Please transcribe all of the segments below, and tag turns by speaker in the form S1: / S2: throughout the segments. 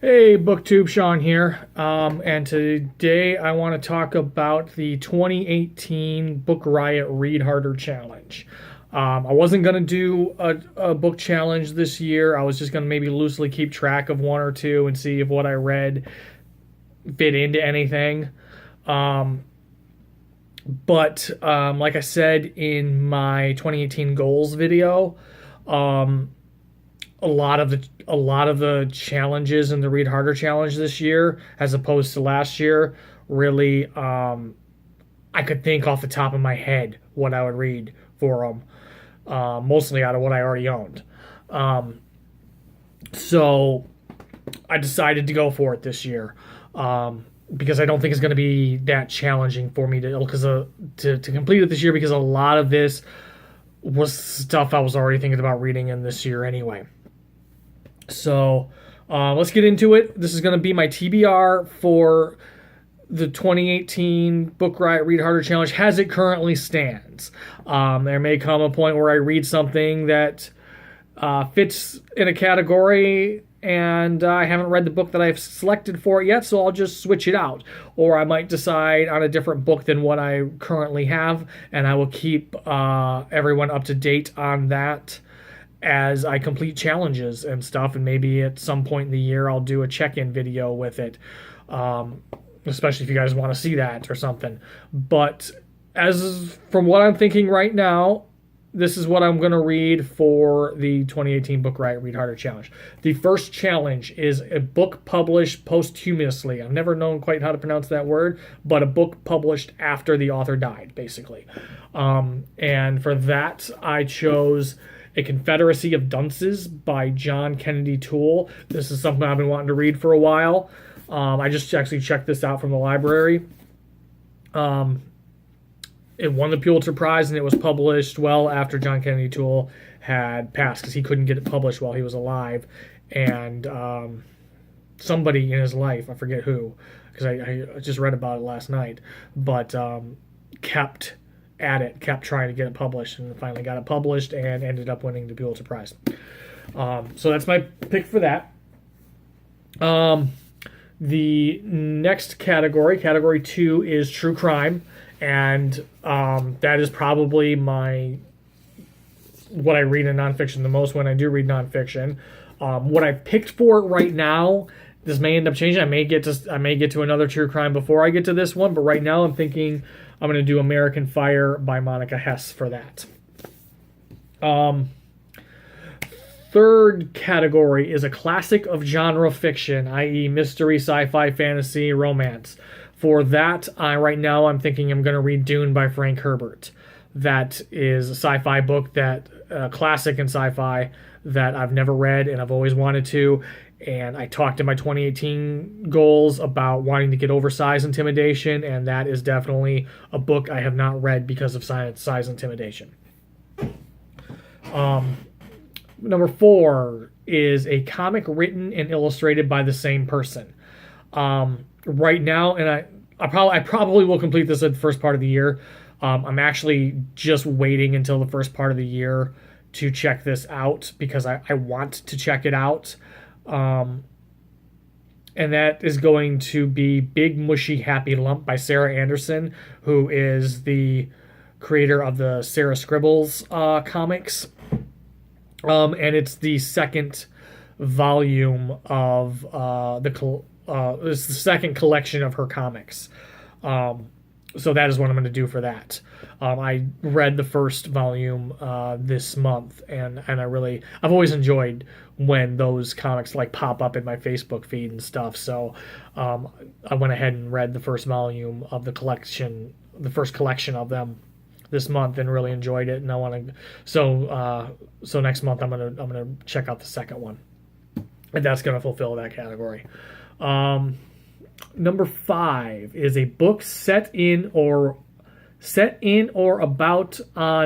S1: Hey, BookTube, Sean here, and today I want to talk about the 2018 Book Riot Read Harder Challenge. I wasn't going to do a book challenge this year. I was just going to maybe loosely keep track of one or two and see if what I read fit into anything. But like I said in my 2018 goals video, a lot of the challenges in the Read Harder Challenge this year, as opposed to last year, really, I could think off the top of my head what I would read for them, mostly out of what I already owned. So I decided to go for it this year, because I don't think it's going to be that challenging for me to complete it this year, because a lot of this was stuff I was already thinking about reading in this year anyway. So let's get into it. This is going to be my TBR for the 2018 Book Riot Read Harder Challenge as it currently stands. There may come a point where I read something that fits in a category and I haven't read the book that I've selected for it yet, so I'll just switch it out. Or I might decide on a different book than what I currently have, and I will keep everyone up to date on that as I complete challenges and stuff, and maybe at some point in the year I'll do a check-in video with it, especially if you guys want to see that or something. But as from what I'm thinking right now, this is what I'm going to read for the 2018 Book Riot Read Harder Challenge. The first challenge is a book published posthumously. I've never known quite how to pronounce that word, but a book published after the author died, basically. And for that, I chose A Confederacy of Dunces by John Kennedy Toole. This is something I've been wanting to read for a while. I just actually checked this out from the library. It won the Pulitzer Prize, and it was published well after John Kennedy Toole had passed, because he couldn't get it published while he was alive. And somebody in his life, I forget who, because I just read about it last night, but kept trying to get it published, and finally got it published and ended up winning the Pulitzer Prize. So that's my pick for that. The next category 2, is true crime, and that is probably what I read in nonfiction the most when I do read nonfiction. What I picked for it right now, this may end up changing. I may get to another true crime before I get to this one, but right now I'm thinking I'm going to do American Fire by Monica Hess for that. Third category is a classic of genre fiction, i.e. mystery, sci-fi, fantasy, romance. For that, right now I'm thinking I'm going to read Dune by Frank Herbert. That is a sci-fi book, classic in sci-fi, that I've never read and I've always wanted to. And I talked in my 2018 goals about wanting to get over size intimidation, and that is definitely a book I have not read because of size intimidation. Number 4 is a comic written and illustrated by the same person. Right now, and I probably will complete this at the first part of the year. I'm actually just waiting until the first part of the year to check this out, because I want to check it out. And that is going to be Big Mushy Happy Lump by Sarah Anderson, who is the creator of the Sarah Scribbles comics. And it's the second volume of it's the second collection of her comics. So that is what I'm going to do for that. I read the first volume this month, and I've always enjoyed when those comics like pop up in my Facebook feed and stuff. So I went ahead and read the first volume of the first collection of them this month, and really enjoyed it. And I want to so next month I'm gonna check out the second one, and that's gonna fulfill that category. Number 5 is a book set in or about I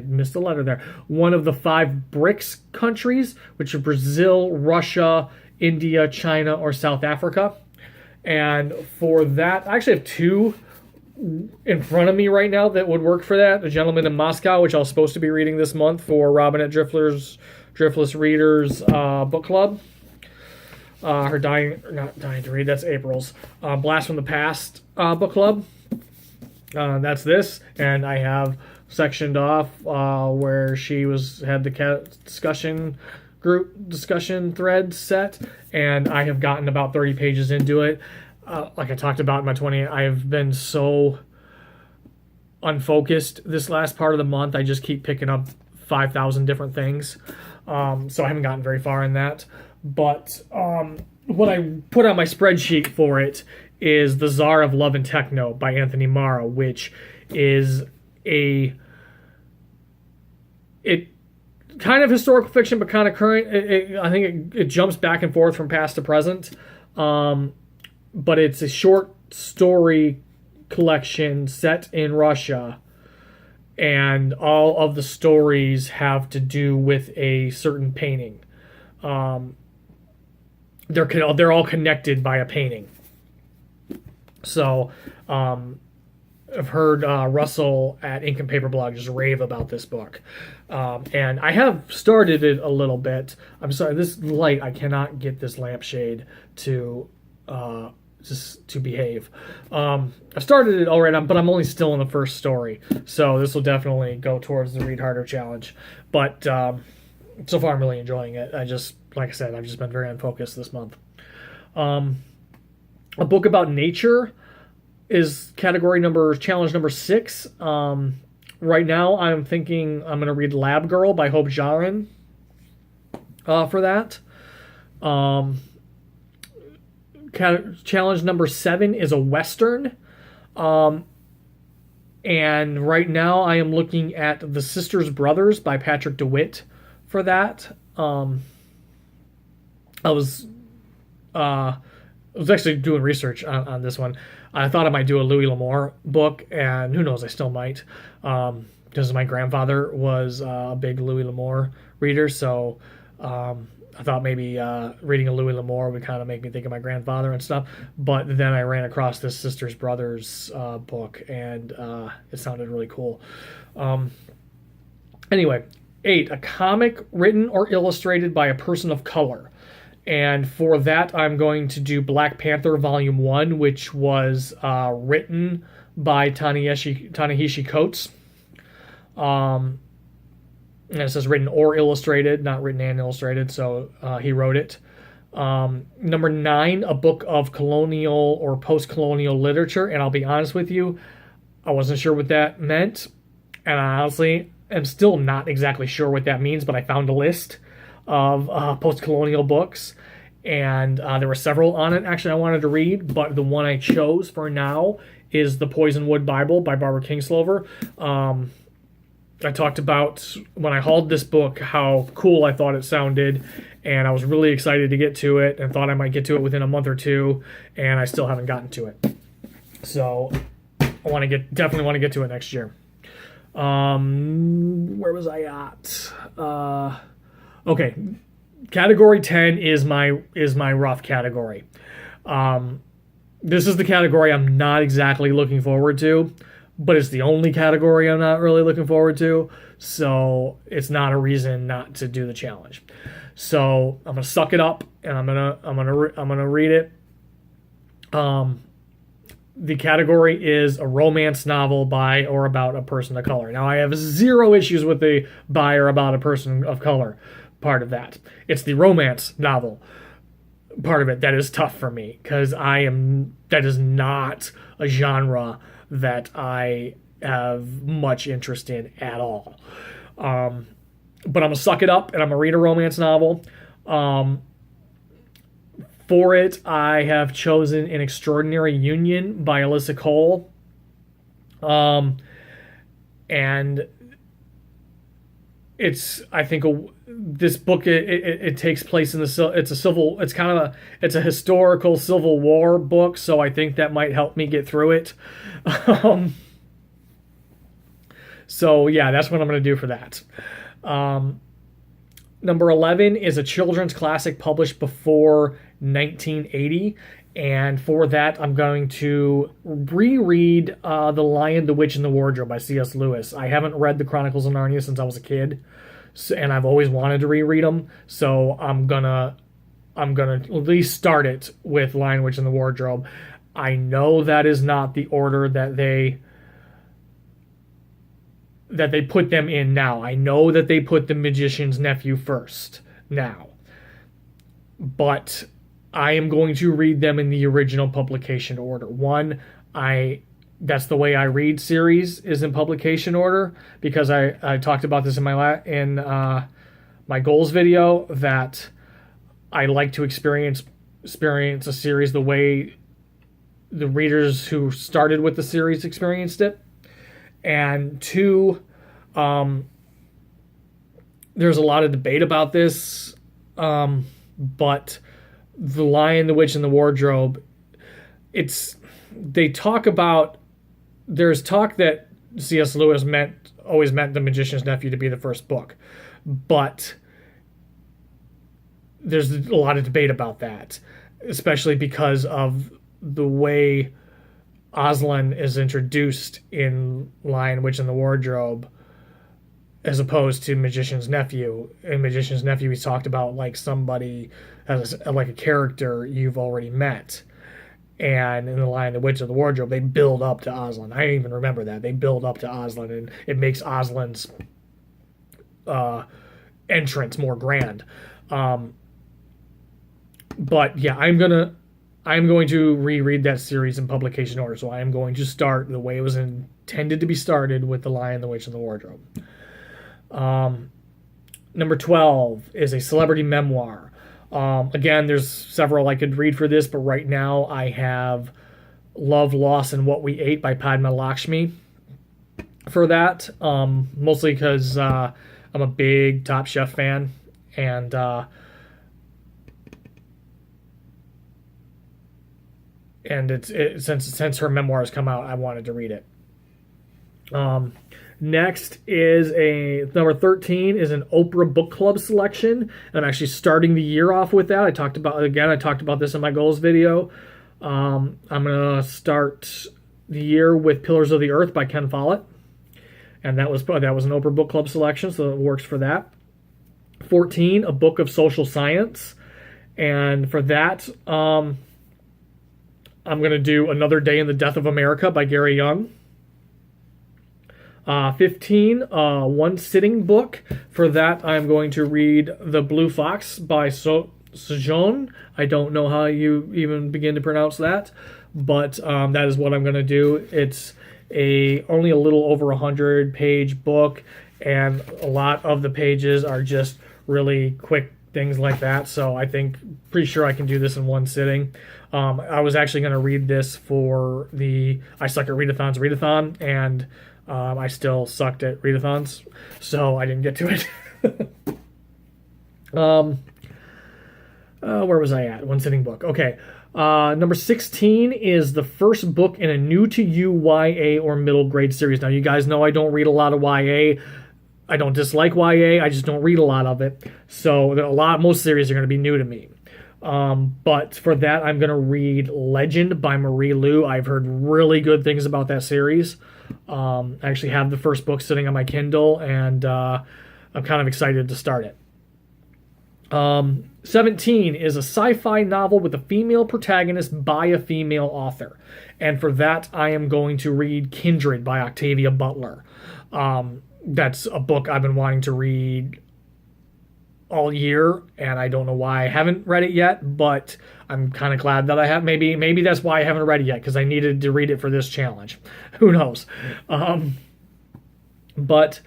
S1: missed a letter there. One of the 5 BRICS countries, which are Brazil, Russia, India, China, or South Africa. And for that, I actually have 2 in front of me right now that would work for that. The Gentleman in Moscow, which I was supposed to be reading this month for Robin at Driftless Readers book club. her not dying to read. That's April's Blast from the Past book club. That's this, and I have sectioned off where she had the group discussion thread set, and I have gotten about 30 pages into it. Like I talked about in my 20, I have been so unfocused this last part of the month. I just keep picking up 5,000 different things, so I haven't gotten very far in that. But what I put on my spreadsheet for it is The Czar of Love and Techno by Anthony Marra, which is it kind of historical fiction, but kind of current. I think it jumps back and forth from past to present. But it's a short story collection set in Russia, and all of the stories have to do with a certain painting. They're all connected by a painting. So, I've heard Russell at Ink and Paper Blog just rave about this book. And I have started it a little bit. I'm sorry, this light, I cannot get this lampshade to behave. I've started it already, but I'm only still in the first story. So this will definitely go towards the Read Harder challenge. But so far I'm really enjoying it. Like I said, I've just been very unfocused this month. A book about nature is challenge number 6. Right now, I'm thinking I'm going to read Lab Girl by Hope Jahren for that. Challenge number 7 is a Western. And right now, I am looking at The Sisters Brothers by Patrick DeWitt for that. I was actually doing research on this one. I thought I might do a Louis L'Amour book, and who knows, I still might. Because my grandfather was a big Louis L'Amour reader, so I thought maybe reading a Louis L'Amour would kind of make me think of my grandfather and stuff. But then I ran across this Sisters Brothers book, and it sounded really cool. Anyway, 8, a comic written or illustrated by a person of color. And for that, I'm going to do Black Panther Volume 1, which was written by Ta-Nehisi Coates. And it says written or illustrated, not written and illustrated, so he wrote it. Number 9, a book of colonial or post-colonial literature. And I'll be honest with you, I wasn't sure what that meant. And I honestly am still not exactly sure what that means, but I found a list of post-colonial books, and there were several on it actually I wanted to read, but the one I chose for now is The Poisonwood Bible by Barbara Kingslover. I talked about when I hauled this book how cool I thought it sounded, and I was really excited to get to it and thought I might get to it within a month or two, and I still haven't gotten to it. So I definitely want to get to it next year. Where was I at? Okay, category 10 is my rough category. This is the category I'm not exactly looking forward to, but it's the only category I'm not really looking forward to, so it's not a reason not to do the challenge. So I'm gonna suck it up, and I'm gonna read it. The category is a romance novel by or about a person of color. Now, I have 0 issues with the by or about a person of color part of that. It's the romance novel part of it that is tough for me, because that is not a genre that I have much interest in at all. But I'm going to suck it up, and I'm going to read a romance novel. For it, I have chosen An Extraordinary Union by Alyssa Cole. And it's, I think, this book, it takes place in it's a historical Civil War book, so I think that might help me get through it. So yeah, that's what I'm going to do for that. Number 11 is a children's classic published before 1980, and for that I'm going to reread The Lion, the Witch, and the Wardrobe by C.S. Lewis. I haven't read the Chronicles of Narnia since I was a kid, and I've always wanted to reread them, so I'm gonna I'm going to at least start it with Lion, Witch, and the Wardrobe. I know that is not the order that they put them in now. I know that they put The Magician's Nephew first now. But I am going to read them in the original publication order. One, that's the way I read series, is in publication order, because I talked about this in my goals video, that I like to experience a series the way the readers who started with the series experienced it. And two, there's a lot of debate about this, but The Lion, the Witch, and the Wardrobe, there's talk that C.S. Lewis always meant The Magician's Nephew to be the first book, but there's a lot of debate about that, especially because of the way Aslan is introduced in Lion, Witch, and the Wardrobe, as opposed to Magician's Nephew. In Magician's Nephew, he's talked about like somebody like a character you've already met. And in The Lion, the Witch, and the Wardrobe, they build up to Aslan. I even remember that. They build up to Aslan, and it makes Aslan's entrance more grand. But yeah, I'm going to reread that series in publication order. So I am going to start the way it was intended to be started, with The Lion, the Witch, and the Wardrobe. Number 12 is a celebrity memoir. Again, there's several I could read for this, but right now I have Love, Loss, and What We Ate by Padma Lakshmi for that. Mostly because I'm a big Top Chef fan, and since her memoir has come out, I wanted to read it. Next is number 13 is an Oprah book club selection. I'm actually starting the year off with that. I talked about this in my goals video. I'm gonna start the year with Pillars of the Earth by Ken Follett, and that was an Oprah book club selection, so it works for that. 14, A Book of Social Science, and for that, I'm going to do Another Day in the Death of America by Gary Young. 15, one sitting book. For that, I'm going to read The Blue Fox by Sojourn. I don't know how you even begin to pronounce that, but that is what I'm going to do. It's only a little over 100-page book, and a lot of the pages are just really quick things like that. So pretty sure I can do this in one sitting. I was actually going to read this for the I Suck at Readathons readathon, and I still sucked at readathons, so I didn't get to it. Where was I at? One sitting book. Okay. Number 16 is the first book in a new to you YA or middle grade series. Now, you guys know I don't read a lot of YA. I don't dislike YA. I just don't read a lot of it. So most series are going to be new to me. But for that, I'm going to read Legend by Marie Lu. I've heard really good things about that series. I actually have the first book sitting on my Kindle, and I'm kind of excited to start it. 17 is a sci-fi novel with a female protagonist by a female author. And for that, I am going to read Kindred by Octavia Butler. That's a book I've been wanting to read all year, and I don't know why I haven't read it yet, but I'm kind of glad that I have. Maybe that's why I haven't read it yet, because I needed to read it for this challenge. Who knows? But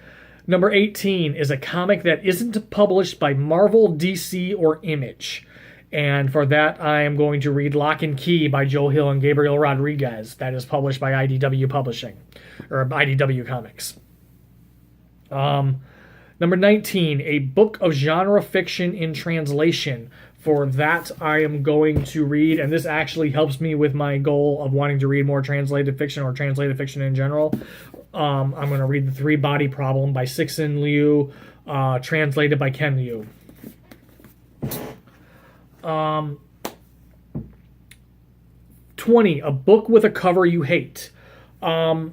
S1: number 18 is a comic that isn't published by Marvel, DC, or Image. And for that, I am going to read Lock and Key by Joe Hill and Gabriel Rodriguez. That is published by IDW Publishing, or IDW Comics. Number 19, a book of genre fiction in translation. For that, I am going to read, and this actually helps me with my goal of wanting to read more translated fiction, or translated fiction in general. I'm going to read The Three-Body Problem by Cixin Liu, translated by Ken Liu. 20, a book with a cover you hate. I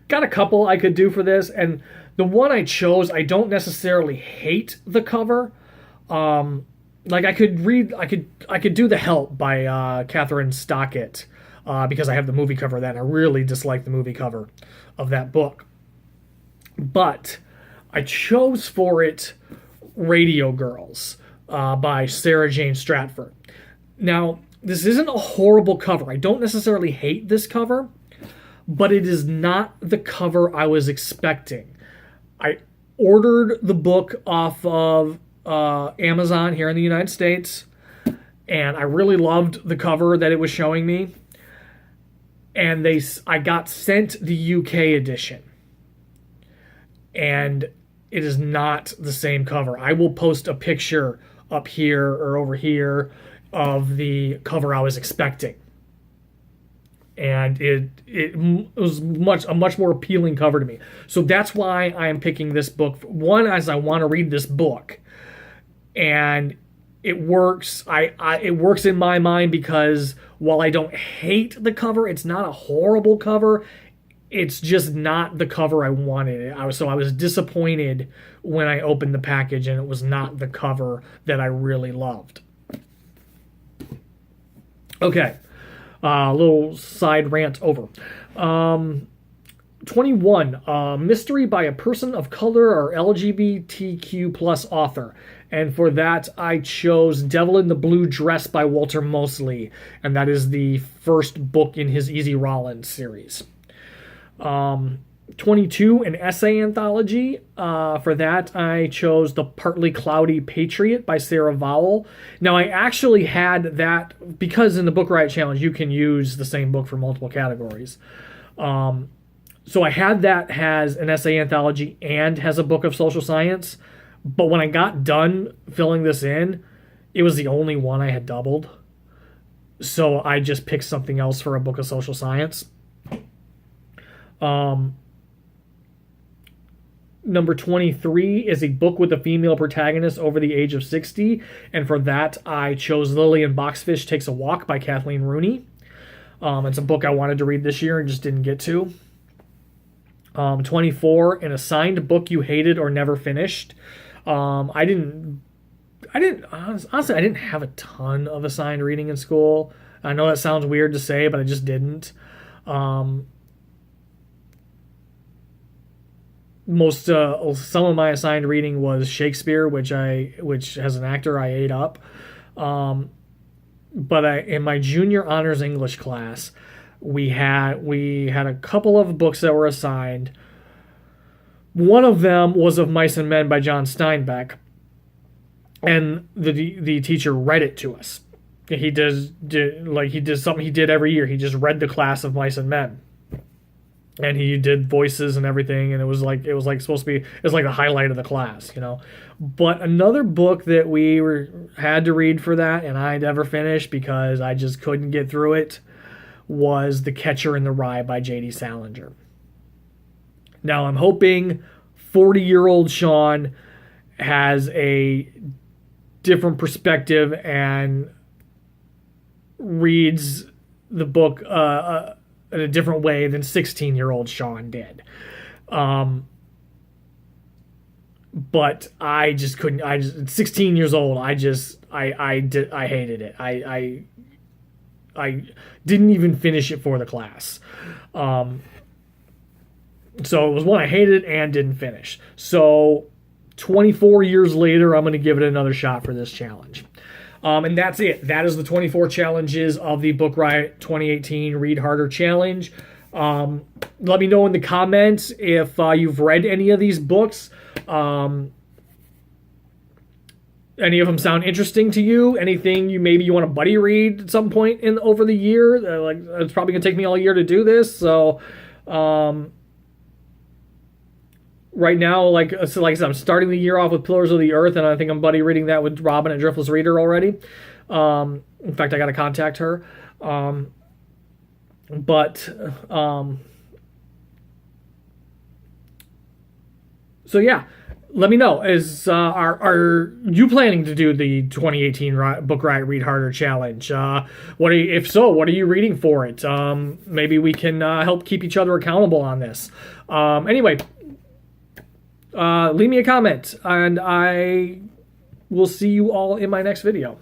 S1: got a couple I could do for this, and the one I chose, I don't necessarily hate the cover. like I could do The Help by Catherine Stockett because I have the movie cover of that, and I really dislike the movie cover of that book. But I chose for it Radio Girls by Sarah Jane Stratford. Now, this isn't a horrible cover. I don't necessarily hate this cover, but it is not the cover I was expecting. I ordered the book off of Amazon here in the United States, and I really loved the cover that it was showing me. And I got sent the UK edition, and it is not the same cover. I will post a picture up here or over here of the cover I was expecting, and it was a much more appealing cover to me. So that's why I am picking this book. One, as I want to read this book, and it works. It works in my mind because while I don't hate the cover, it's not a horrible cover. It's just not the cover I wanted. I was disappointed when I opened the package and it was not the cover that I really loved. Okay, a little side rant over. 21, mystery by a person of color or LGBTQ plus author. And for that, I chose Devil in the Blue Dress by Walter Mosley. And that is the first book in his Easy Rollins series. 22, an essay anthology. For that, I chose The Partly Cloudy Patriot by Sarah Vowell. Now, I actually had that because in the Book Riot Challenge, you can use the same book for multiple categories. So I had that as an essay anthology and has a book of social science. But when I got done filling this in, it was the only one I had doubled. So I just picked something else for a book of social science. Number 23 is a book with a female protagonist over the age of 60. And for that, I chose Lillian Boxfish Takes a Walk by Kathleen Rooney. It's a book I wanted to read this year and just didn't get to. 24, an assigned book you hated or never finished. I didn't have a ton of assigned reading in school. I know that sounds weird to say, but I just didn't. Some of my assigned reading was Shakespeare, which as an actor I ate up. But in my junior honors English class, we had a couple of books that were assigned. One of them was Of Mice and Men by John Steinbeck, and the teacher read it to us. He did something he did every year. He just read the class Of Mice and Men, and he did voices and everything. And it was like supposed to be. It was like the highlight of the class, you know. But another book that we had to read for that, and I never finished because I just couldn't get through it, was The Catcher in the Rye by J.D. Salinger. Now, I'm hoping 40-year-old Sean has a different perspective and reads the book in a different way than 16-year-old Sean did. But I just couldn't. 16 years old, I hated it. I didn't even finish it for the class. So it was one I hated and didn't finish. So 24 years later, I'm going to give it another shot for this challenge. And that's it. That is the 24 challenges of the Book Riot 2018 Read Harder Challenge. Let me know in the comments if you've read any of these books. Any of them sound interesting to you? Anything maybe you want to buddy read at some point over the year? It's probably going to take me all year to do this. So right now, like I said, I'm starting the year off with Pillars of the Earth, and I think I'm buddy reading that with Robin at Driftless Reader already. In fact, I got to contact her. So yeah, let me know. Are you planning to do the 2018 Book Riot Read Harder Challenge? If so, what are you reading for it? Maybe we can help keep each other accountable on this. Anyway, leave me a comment, and I will see you all in my next video.